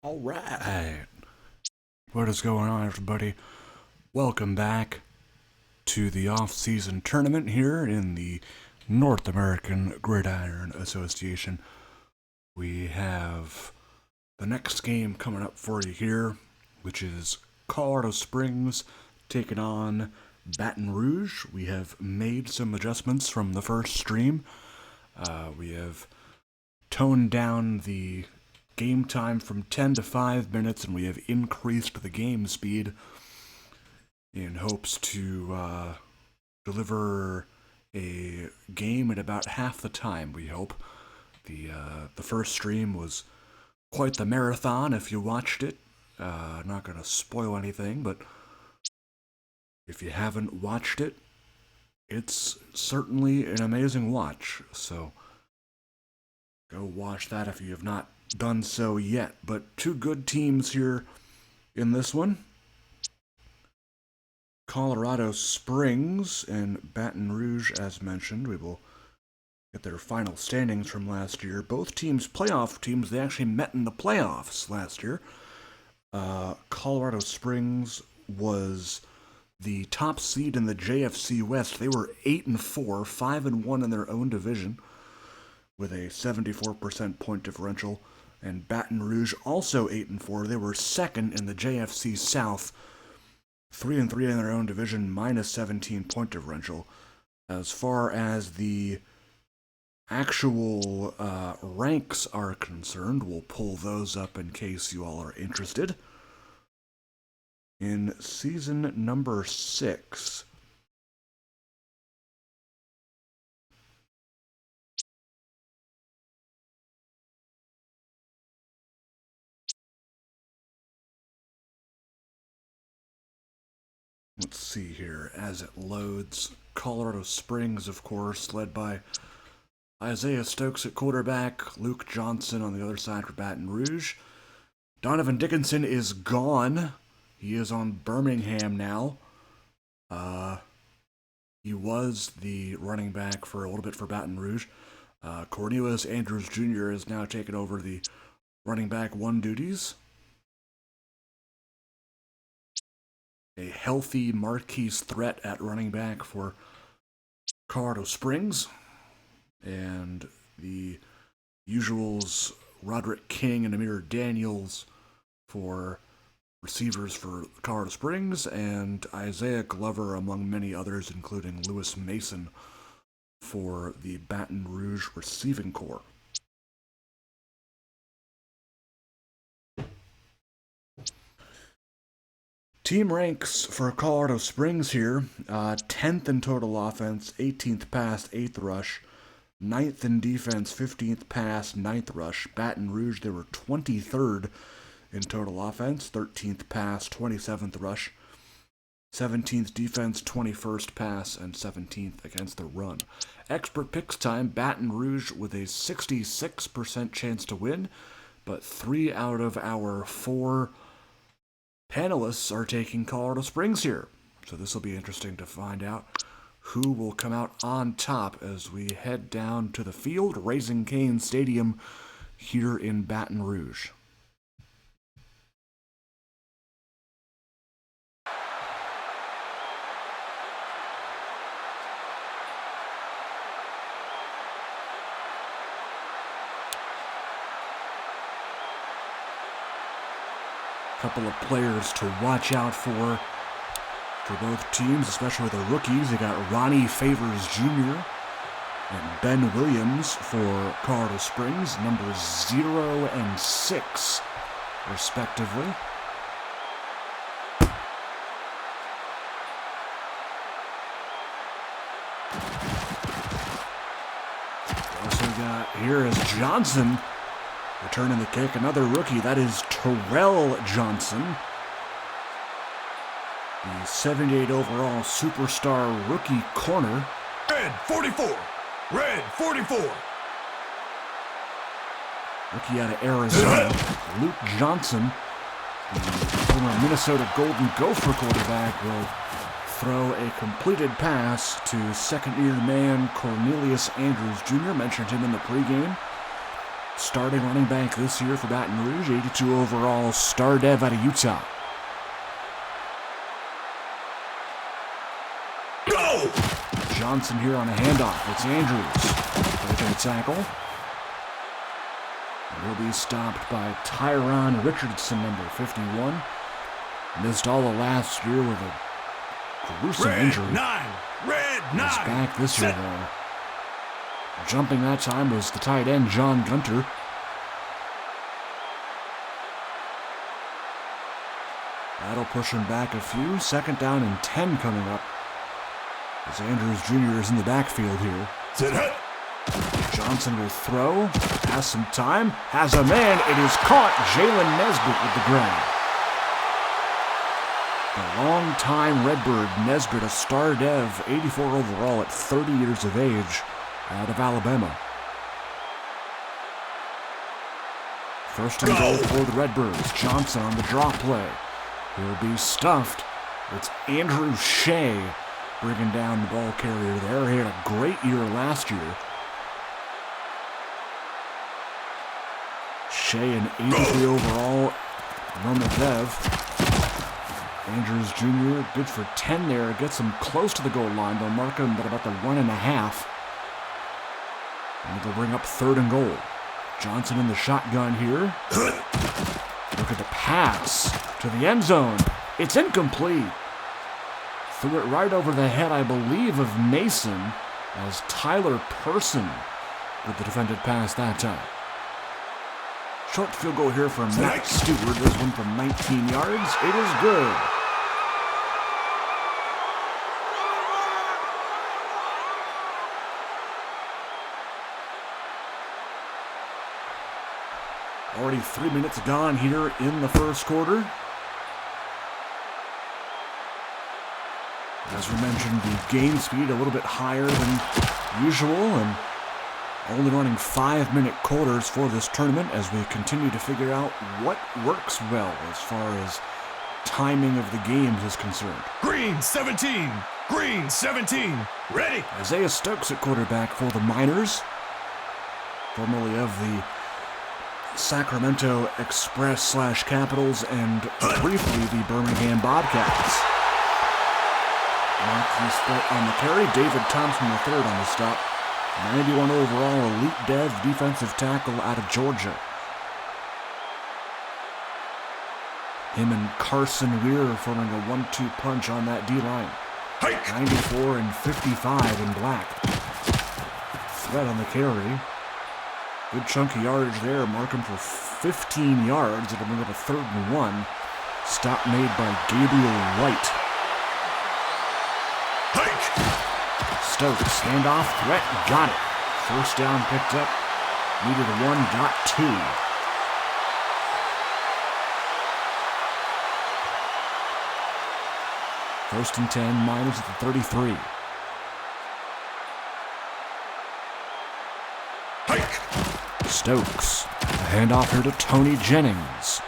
All right. What is going on, everybody? Welcome back to the off-season tournament here in the North American Gridiron Association. We have the next game coming up for you here, which is Colorado Springs taking on Baton Rouge. We have made some adjustments from the first stream. We have toned down the game time from 10 to 5 minutes, and we have increased the game speed in hopes to deliver a game at about half the time, we hope. The first stream was quite the marathon if you watched it. Not going to spoil anything, but if you haven't watched it, it's certainly an amazing watch, so go watch that if you have not done so yet. But two good teams here in this one. Colorado Springs and Baton Rouge, as mentioned. We will get their final standings from last year. Both teams, playoff teams, they actually met in the playoffs last year. Colorado Springs was the top seed in the JFC West. They were 8-4, 5-1 in their own division, with a 74% point differential. And Baton Rouge, also 8-4. They were second in the JFC South, 3-3 in their own division, minus 17 point differential. As far as the actual ranks are concerned, we'll pull those up in case you all are interested. In season number 6, let's see here as it loads. Colorado Springs, of course, led by Isaiah Stokes at quarterback, Luke Johnson on the other side for Baton Rouge. Donovan Dickinson is gone. He is on Birmingham now. He was the running back for a little bit for Baton Rouge. Cornelius Andrews Jr. has now taken over the running back 1 duties. A healthy Marquise threat at running back for Colorado Springs. And the usuals, Roderick King and Amir Daniels for receivers for Colorado Springs, and Isaiah Glover among many others, including Lewis Mason for the Baton Rouge receiving corps. Team ranks for Colorado Springs here, 10th in total offense, 18th pass, 8th rush, 9th in defense, 15th pass, 9th rush. Baton Rouge, they were 23rd in total offense, 13th pass, 27th rush, 17th defense, 21st pass, and 17th against the run. Expert picks time, Baton Rouge with a 66% chance to win, but 3 out of our 4 panelists are taking Colorado Springs here. So this will be interesting to find out who will come out on top as we head down to the field, Raising Cane Stadium here in Baton Rouge. Couple of players to watch out for both teams, especially the rookies. They got Ronnie Favors Jr. and Ben Williams for Colorado Springs, numbers 0 and 6, respectively. Also got, here is Johnson returning the kick, another rookie. That is Terrell Johnson, the 78 overall superstar rookie corner. Red 44! Red 44! Rookie out of Arizona, Luke Johnson, the former Minnesota Golden Gopher quarterback, will throw a completed pass to second-year man Cornelius Andrews Jr. Mentioned him in the pregame. starting running back this year for Baton Rouge, 82 overall, star dev out of Utah. Go! Johnson here on a handoff. It's Andrews breaking a tackle. Will be stopped by Tyron Richardson, number 51. Missed all of last year with a gruesome injury. Red 9! Red 9! He's back this year, though. Jumping that time was the tight end, John Gunter. That'll push him back a few. Second down and 10 coming up. As Andrews Jr. is in the backfield here. Sit hut. Johnson will throw, has some time, has a man, it is caught. Jalen Nesbitt with the grab. The long-time Redbird Nesbitt, a star dev, 84 overall at 30 years of age, out of Alabama. First and goal for the Redbirds. Johnson on the draw play. He'll be stuffed. It's Andrew Shea bringing down the ball carrier there. He had a great year last year. Shea, an 83 overall, Normative. Andrews Jr., good for 10 there. Gets him close to the goal line. They'll mark him at about the 1.5. And it'll bring up third and goal. Johnson in the shotgun here. Look at the pass to the end zone. It's incomplete. Threw it right over the head, I believe, of Mason, as Tyler Person with the defended pass that time. Short field goal here from Matt Stewart. This one from 19 yards. It is good. Already 3 minutes gone here in the first quarter. As we mentioned, the game speed a little bit higher than usual, and only running 5-minute quarters for this tournament as we continue to figure out what works well as far as timing of the games is concerned. Green 17! Green 17! Ready! Isaiah Stokes at quarterback for the Miners, formerly of the Sacramento Express / Capitals and briefly the Birmingham Bobcats. Marquis split on the carry. David Thompson III on the stop. 91 overall, elite dev defensive tackle out of Georgia. Him and Carson Weir forming a 1-2 punch on that D-line. 94 and 55 in black. Threat on the carry. Good chunky yardage there. Mark him for 15 yards. It'll bring up a 3rd and 1. Stop made by Gabriel White. Stokes, handoff, threat, got it. First down picked up. Needed 1, got 2. First and 10, Miners at the 33. Stokes, a handoff here to Tony Jennings.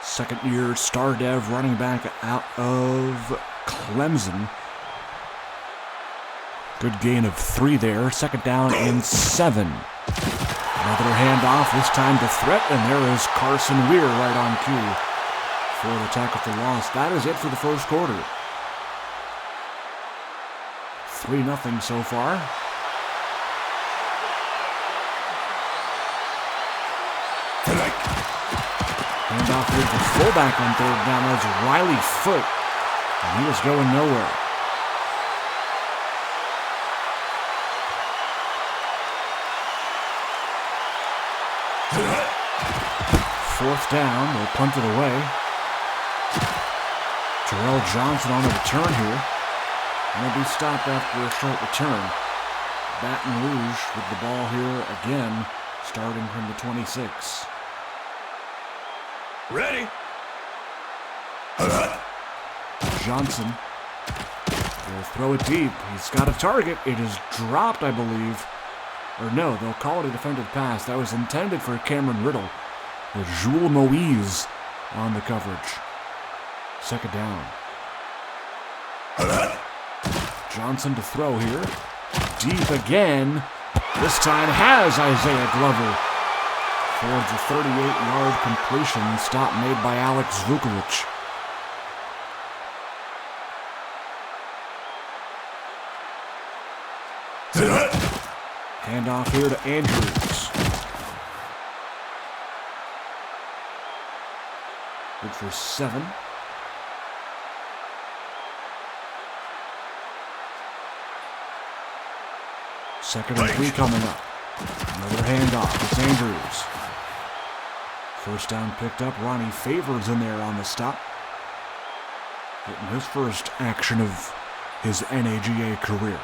Second-year star dev running back out of Clemson. Good gain of 3 there. Second down and 7. Another handoff, this time to threat, and there is Carson Weir right on cue for the tackle for loss. That is it for the first quarter. 3-0 so far. Handoff here to fullback on 3rd down. That's Riley Foote. And he was going nowhere. Fourth down, they'll punt it away. Terrell Johnson on the return here. And he'll be stopped after a short return. Baton Rouge with the ball here again, starting from the 26. Ready? Johnson will throw it deep. He's got a target. It is dropped, I believe. Or no, they'll call it a defended pass. That was intended for Cameron Riddle. With Jules Moise on the coverage. Second down. Johnson to throw here. Deep again. This time has Isaiah Glover for the 38-yard completion stop made by Alex Vukovic. Handoff here to Andrews. Good for 7. Second and 3 coming up. Another handoff. It's Andrews. First down picked up. Ronnie Favors in there on the stop. Getting his first action of his NAGA career.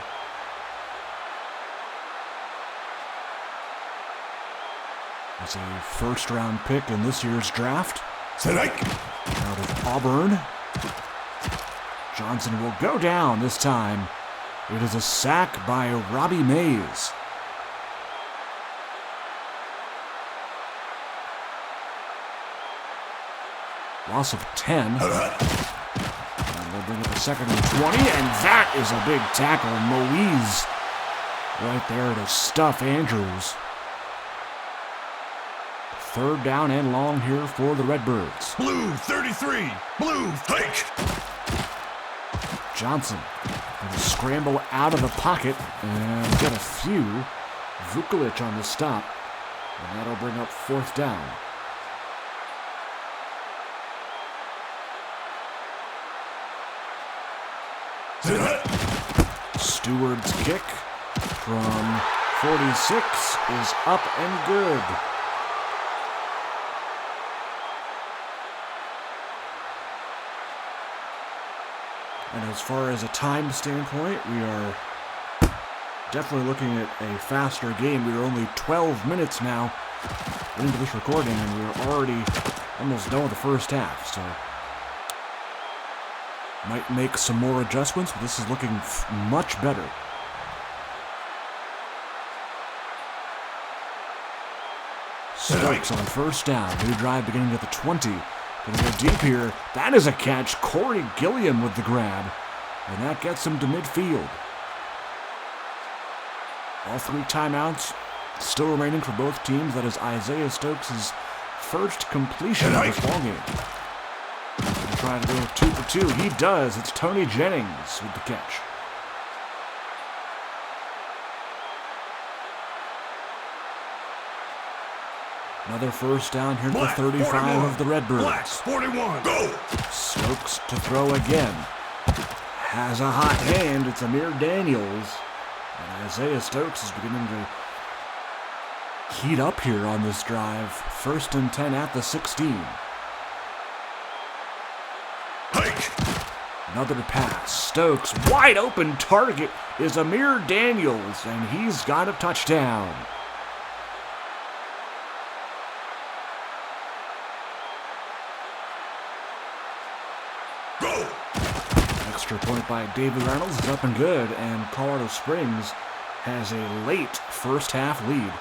It's a first-round pick in this year's draft. Out of Auburn. Johnson will go down this time. It is a sack by Robbie Mays. Loss of 10. And they'll bring up a second and 20, and that is a big tackle. Moise right there to stuff Andrews. Third down and long here for the Redbirds. Blue 33. Blue take. Johnson going to scramble out of the pocket and get a few. Vukovic on the stop, and that'll bring up fourth down. Steward's kick from 46 is up and good. And as far as a time standpoint, we are definitely looking at a faster game. We are only 12 minutes now into this recording, and we're already almost done with the first half. So might make some more adjustments, but this is looking much better. Stokes on first down. New drive beginning at the 20. Gonna go deep here. That is a catch. Corey Gilliam with the grab. And that gets him to midfield. All 3 timeouts still remaining for both teams. That is Isaiah Stokes' first completion of this ballgame. Gonna try to go 2 for 2. He does. It's Tony Jennings with the catch. Another first down here at the 35 41. Of the Redbirds. Blacks 41. Go! Stokes to throw again. Has a hot hand. It's Amir Daniels. And Isaiah Stokes is beginning to heat up here on this drive. First and 10 at the 16. Hike! Another pass. Stokes, wide open target is Amir Daniels, and he's got a touchdown. Extra point by David Reynolds is up and good, and Colorado Springs has a late first half lead.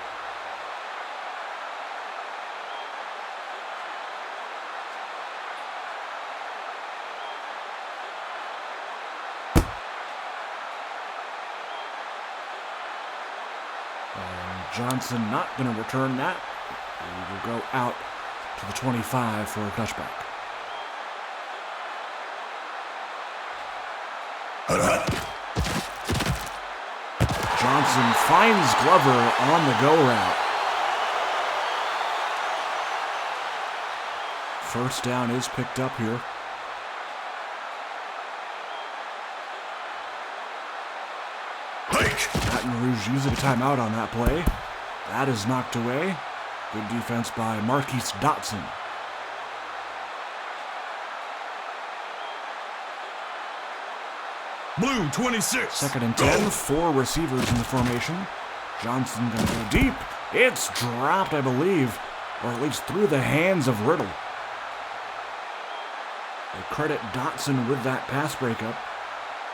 And Johnson not going to return that. He will go out to the 25 for a touchback. Johnson finds Glover on the go route. First down is picked up here. Baton Rouge using a timeout on that play. That is knocked away. Good defense by Marquise Dotson. Blue 26. Second and 10, 4 receivers in the formation. Johnson gonna go deep. It's dropped, I believe, or at least through the hands of Riddle. They credit Dotson with that pass breakup.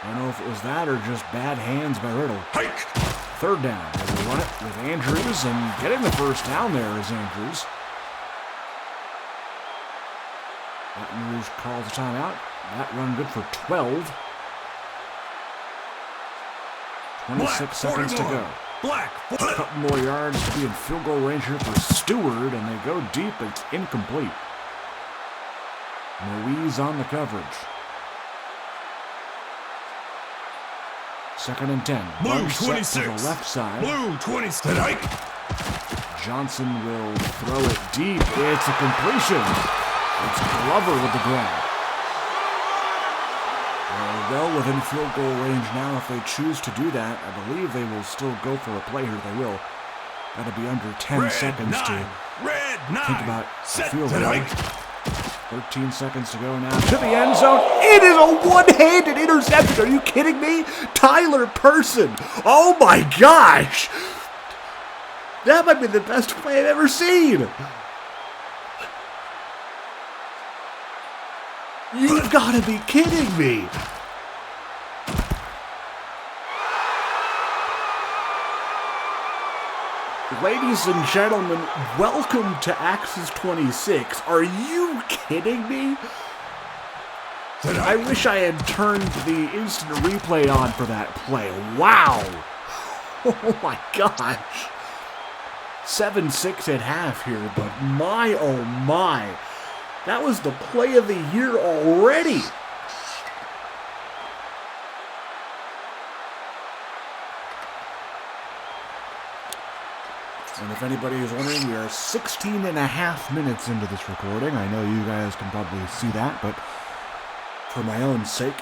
I don't know if it was that or just bad hands by Riddle. Hike. Third down. They run it with Andrews, and getting the first down there is Andrews. Baton Rouge calls a timeout. That run good for 12. 26 seconds to go. Black. A couple more yards to be in field goal range here for Stewart, and they go deep. It's incomplete. Moise on the coverage. 2nd and 10. Blue Set 26. to the left side. Blue 26. Hike. Johnson will throw it deep. It's a completion. It's Glover with the grab. They're well within field goal range now. If they choose to do that, I believe they will still go for a play here. They will. Got to be under 10 seconds to think about a field goal. 13 seconds to go now to the end zone. It is a one-handed interception. Are you kidding me? Tyler Person. Oh my gosh. That might be the best play I've ever seen. You've got to be kidding me. Ladies and gentlemen, welcome to Axis 26. Are you kidding me? I wish I had turned the instant replay on for that play. Wow. Oh my gosh. 7-6 at half here, but my oh my. That was the play of the year already. And if anybody is wondering, we are 16 and a half minutes into this recording. I know you guys can probably see that, but for my own sake.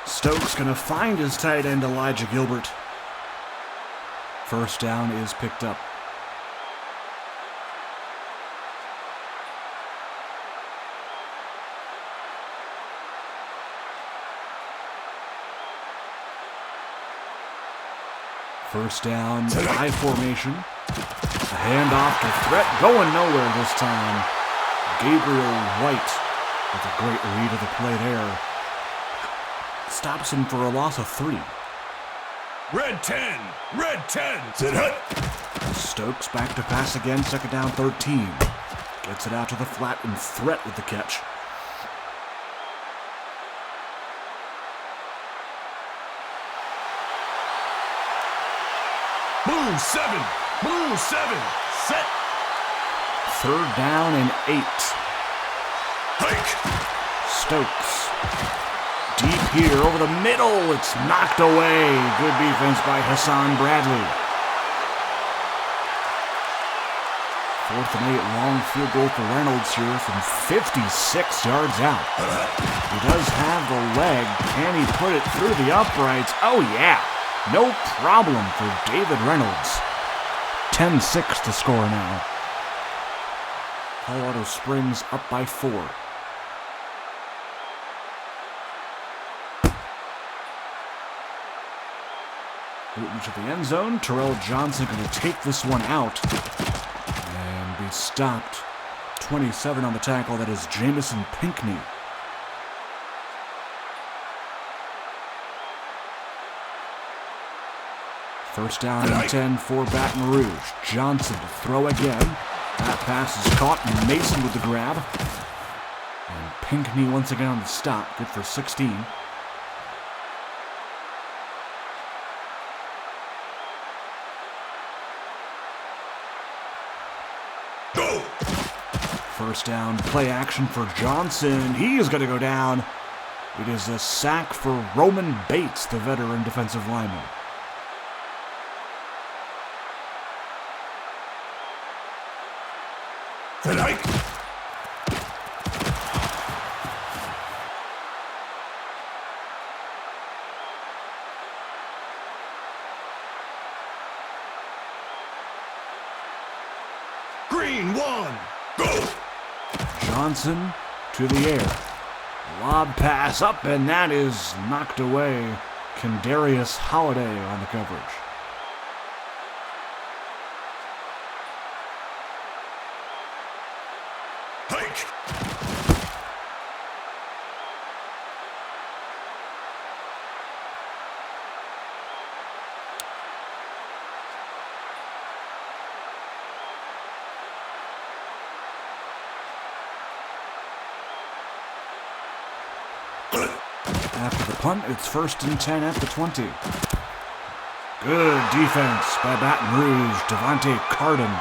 Stokes going to find his tight end Elijah Gilbert. First down is picked up. First down, I formation. A handoff to Threat, going nowhere this time. Gabriel White with a great read of the play there. Stops him for a loss of 3. Red 10. Red 10. Sit hut. Stokes back to pass again. 2nd down, 13. Gets it out to the flat and Threat with the catch. Blue 7. Blue 7. Set. 3rd down and 8. Hike. Stokes. Deep here over the middle. It's knocked away. Good defense by Hassan Bradley. 4th and 8. Long field goal for Reynolds here from 56 yards out. He does have the leg. Can he put it through the uprights? Oh, yeah. No problem for David Reynolds. 10-6 to score now. Colorado Springs up by 4. Booting to the end zone. Terrell Johnson going to take this one out and be stopped. 27 on the tackle. That is Jamison Pinckney. First down and 10 for Baton Rouge. Johnson to throw again. That pass is caught. Mason with the grab. And Pinckney once again on the stop. Good for 16. Go. First down, play action for Johnson. He is going to go down. It is a sack for Roman Bates, the veteran defensive lineman. Then hike. Green 1. Go. Johnson to the air. Lob pass up, and that is knocked away. Kendarius Holiday on the coverage. Hike. After the punt, it's 1st and 10 at the 20. Good defense by Baton Rouge. Devontae Carden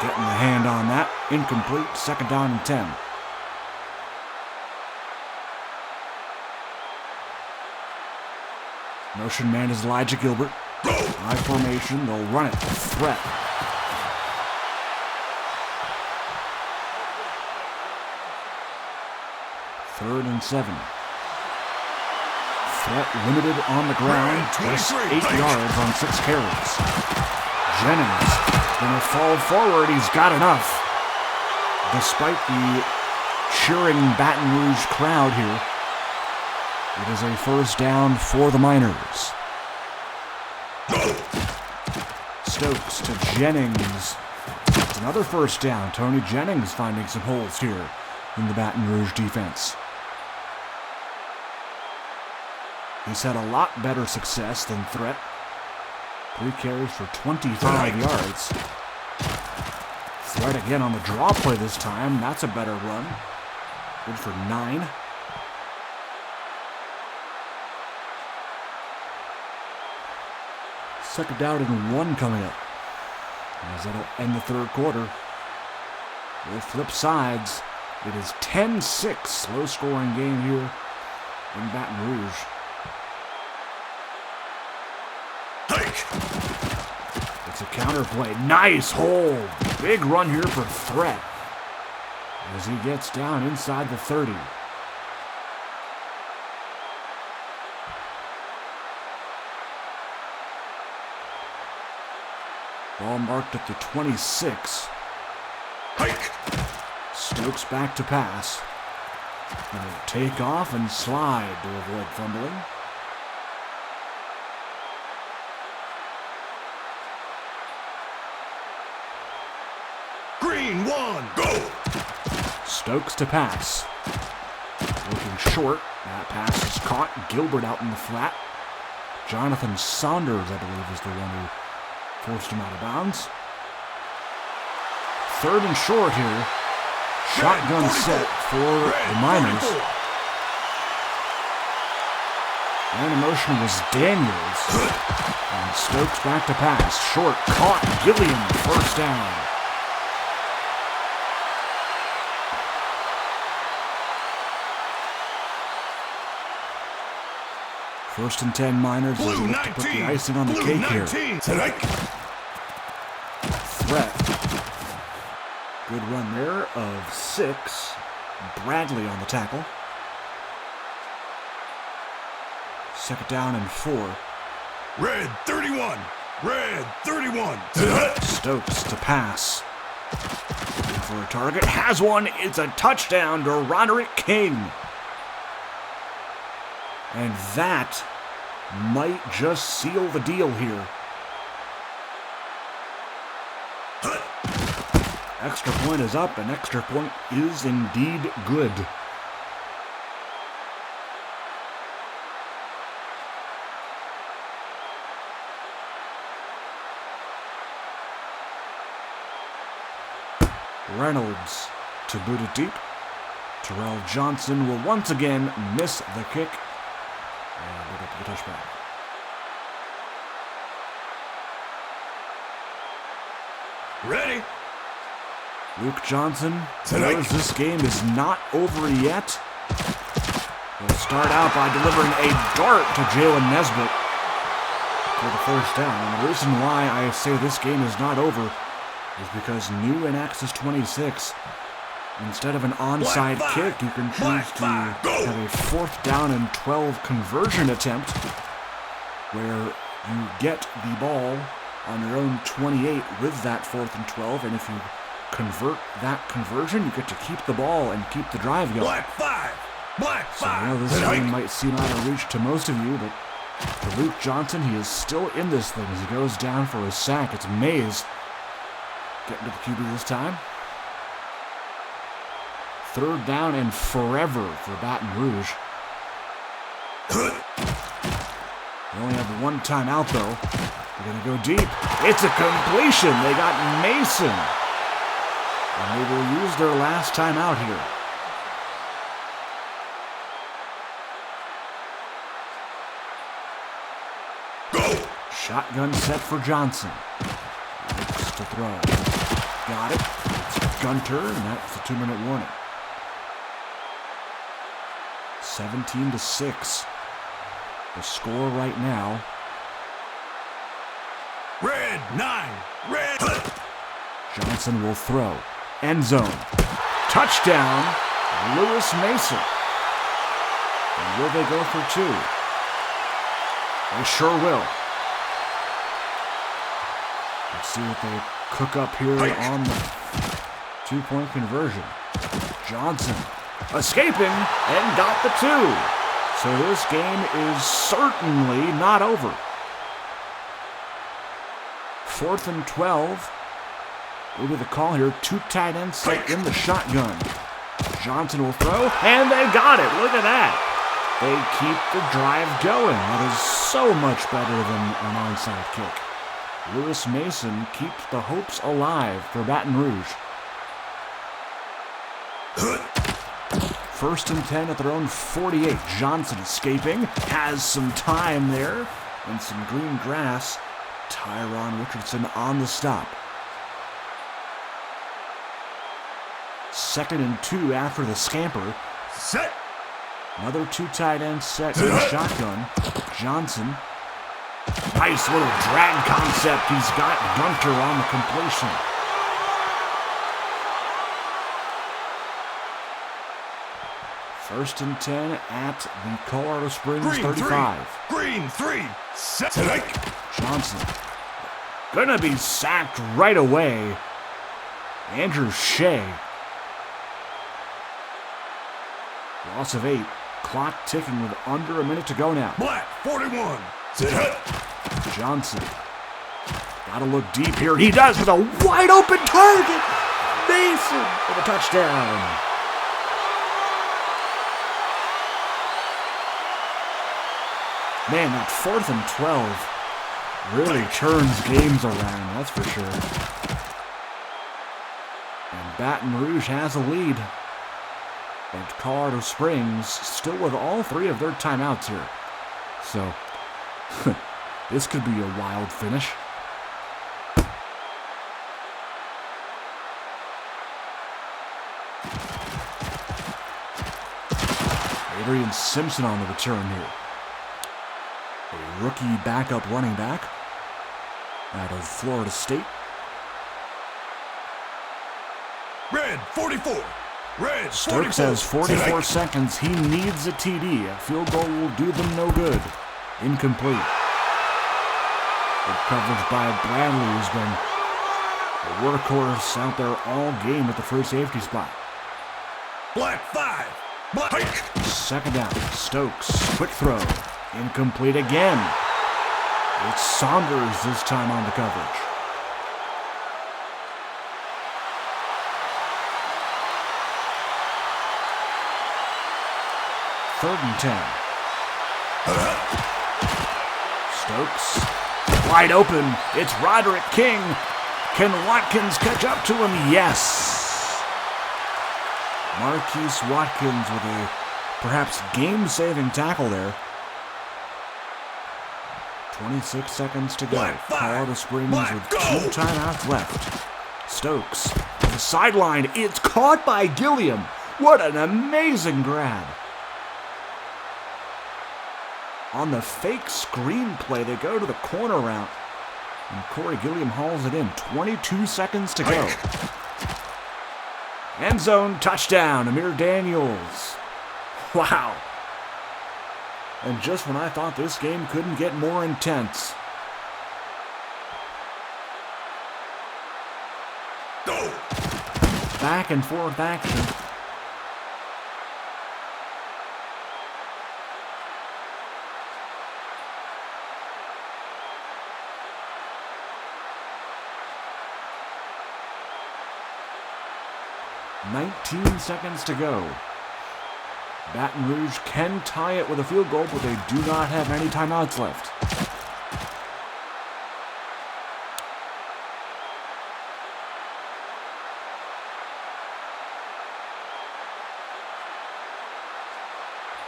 getting the hand on that. Incomplete. 2nd down and 10. Motion man is Elijah Gilbert. High formation. They'll run it. Threat. Third and 7. Threat limited on the ground, just 8 yards on 6 carries. Jennings gonna fall forward. He's got enough. Despite the cheering Baton Rouge crowd here, it is a 1st down for the Miners. Stokes to Jennings. It's another 1st down. Tony Jennings finding some holes here in the Baton Rouge defense. He's had a lot better success than Threat. 3 carries for 25 yards. Threat again on the draw play this time. That's a better run. Good for 9. Second down and 1 coming up. As that'll end the 3rd quarter. We'll flip sides. It is 10-6. Low scoring game here in Baton Rouge. It's a counter play. Nice hole. Big run here for Threat as he gets down inside the 30. Ball marked at the 26. Stokes back to pass. And he'll take off and slide to avoid fumbling. Green 1, go! Stokes to pass. Looking short. That pass is caught. Gilbert out in the flat. Jonathan Saunders, I believe, is the one who forced him out of bounds. 3rd and short here. Shotgun set for the Miners. And the motion was Daniels. And Stokes back to pass. Short, caught. Gilliam, 1st down. First and 10 Miners as they look to put the icing on the cake here. Threat. Good run there of 6. Bradley on the tackle. 2nd down and 4. Red 31. Red 31. Stokes to pass. Looking for a target. Has one. It's a touchdown to Roderick King. And that might just seal the deal here. Extra point is up, and extra point is indeed good. Reynolds to boot it deep. Terrell Johnson will once again miss the kick. And we'll get to the touchback. Ready? Luke Johnson knows this game is not over yet. He'll start out by delivering a dart to Jalen Nesbitt for the 1st down. And the reason why I say this game is not over is because new in Access 26, instead of an onside kick, you can choose to have a 4th down and 12 conversion attempt where you get the ball on your own 28 with that 4th and 12, and if you convert that conversion, you get to keep the ball and keep the drive going. Black 5. Black 5. So I know this game might seem out of reach to most of you, but for Luke Johnson, he is still in this thing as he goes down for his sack. It's Mays getting to the QB this time. 3rd down and forever for Baton Rouge. They only have 1 timeout, though. They're going to go deep. It's a completion. They got Mason. And they will use their last timeout here. Shotgun set for Johnson. Looks to throw. Got it. It's Gunter, and that's a 2-minute warning. 17-6. The score right now. Red 9. Red. Johnson will throw. End zone. Touchdown, Lewis Mason. And will they go for 2? They sure will. Let's see what they cook up here on the 2-point conversion. Johnson escaping and got the 2. So this game is certainly not over. 4th and 12. Will be the call here. 2 tight ends set in the shotgun. Johnson will throw, and they got it. Look at that. They keep the drive going. That is so much better than an onside kick. Lewis Mason keeps the hopes alive for Baton Rouge. 1st and 10 at their own 48. Johnson escaping. Has some time there and some green grass. Tyron Richardson on the stop. 2nd and 2 after the scamper. Set. Another 2 tight ends set in the shotgun. Johnson. Nice little drag concept. He's got Gunter on the completion. First and 10 at the Colorado Springs Green 35. 3. Green 3. Set. Johnson. Gonna be sacked right away. Andrew Shea. Loss of 8. Clock ticking with under a minute to go now. Black 41. Set. Johnson. Gotta look deep here. He does with a wide open target. Mason with a touchdown. Man, that 4th and 12 really turns games around, that's for sure. And Baton Rouge has a lead. And Colorado Springs still with all 3 of their timeouts here. So, this could be a wild finish. Adrian Simpson on the return here. A rookie backup running back out of Florida State. Red 44. Red 44. Stokes has 44 seconds. He needs a TD. A field goal will do them no good. Incomplete. Good coverage by Bradley, who's been a workhorse out there all game at the free safety spot. Black 5. Black. 2nd down. Stokes. Quick throw. Incomplete again. It's Saunders this time on the coverage. Third and 10. Stokes. Wide open. It's Roderick King. Can Watkins catch up to him? Yes. Marquise Watkins with a perhaps game-saving tackle there. 26 seconds to go. Colorado Springs with 2 timeouts left. Stokes to the sideline. It's caught by Gilliam. What an amazing grab. On the fake screenplay, they go to the corner route. And Corey Gilliam hauls it in. 22 seconds to go. End zone touchdown, Amir Daniels. Wow. And just when I thought this game couldn't get more intense. Go. Back and forth action. "19 seconds to go. Baton Rouge can tie it with a field goal, but they do not have any timeouts left.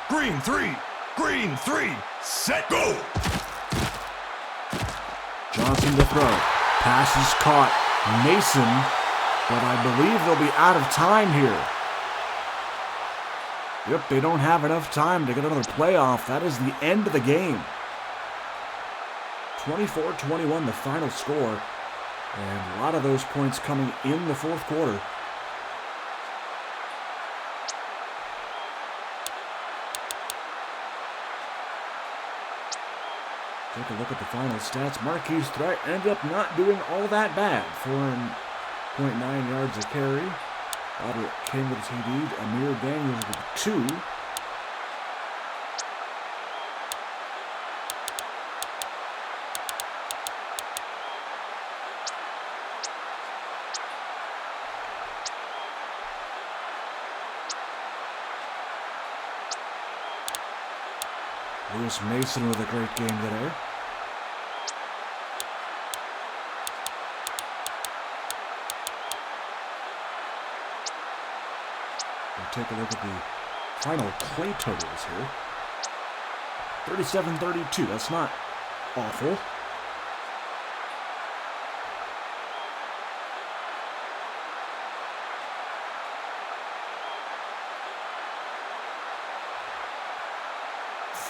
Green 3. Green 3. Set. Go. Johnson to throw. Pass is caught. Mason, but I believe they'll be out of time here. Yep, they don't have enough time to get another play off. That is the end of the game. 24-21, the final score. And a lot of those points coming in the fourth quarter. Take a look at the final stats. Marquise Threat ended up not doing all that bad. 4.9 yards a carry. Roderick King with a TD. Amir Daniels with 2. Lewis Mason with a great game today. We'll take a look at the final play totals here. 37-32, that's not awful.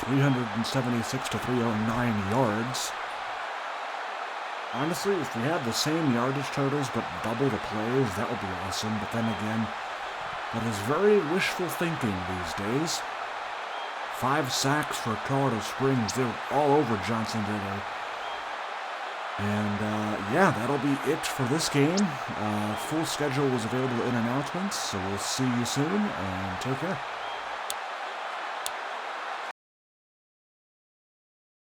.376 to 309 yards. Honestly, if we had the same yardage totals but double the plays, that would be awesome. But then again, that is very wishful thinking these days. 5 sacks for Colorado Springs. They were all over Johnson today. And yeah, that'll be it for this game. Full schedule was available in announcements, so we'll see you soon, and take care.